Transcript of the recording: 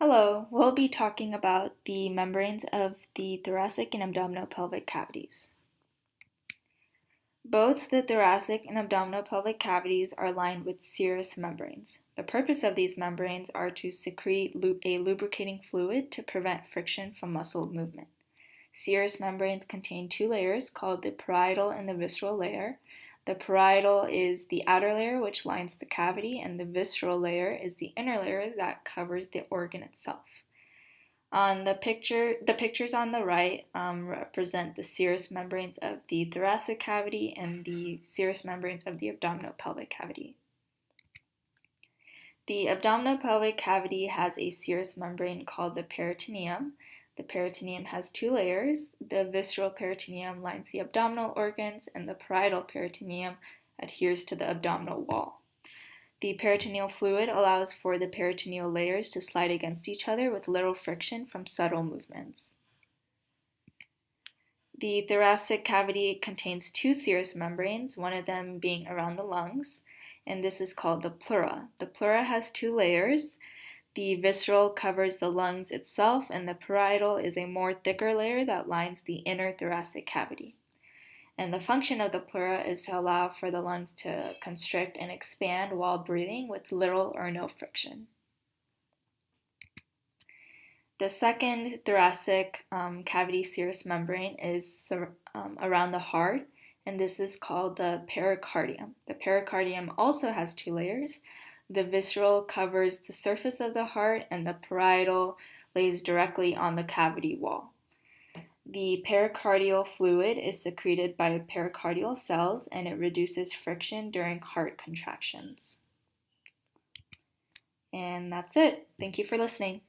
Hello, we'll be talking about the membranes of the thoracic and abdominopelvic cavities. Both the thoracic and abdominopelvic cavities are lined with serous membranes. The purpose of these membranes are to secrete a lubricating fluid to prevent friction from muscle movement. Serous membranes contain two layers called the parietal and the visceral layer. The parietal is the outer layer which lines the cavity, and the visceral layer is the inner layer that covers the organ itself. On the pictures on the right represent the serous membranes of the thoracic cavity and the serous membranes of the abdominopelvic cavity. The abdominopelvic cavity has a serous membrane called the peritoneum. The peritoneum has two layers. The visceral peritoneum lines the abdominal organs, and the parietal peritoneum adheres to the abdominal wall. The peritoneal fluid allows for the peritoneal layers to slide against each other with little friction from subtle movements. The thoracic cavity contains two serous membranes, one of them being around the lungs, and this is called the pleura. The pleura has two layers. The visceral covers the lungs itself, and the parietal is a more thicker layer that lines the inner thoracic cavity. And the function of the pleura is to allow for the lungs to constrict and expand while breathing with little or no friction. The second thoracic cavity serous membrane is around the heart, and this is called the pericardium. The pericardium also has two layers. The visceral covers the surface of the heart, and the parietal lays directly on the cavity wall. The pericardial fluid is secreted by pericardial cells, and it reduces friction during heart contractions. And that's it. Thank you for listening.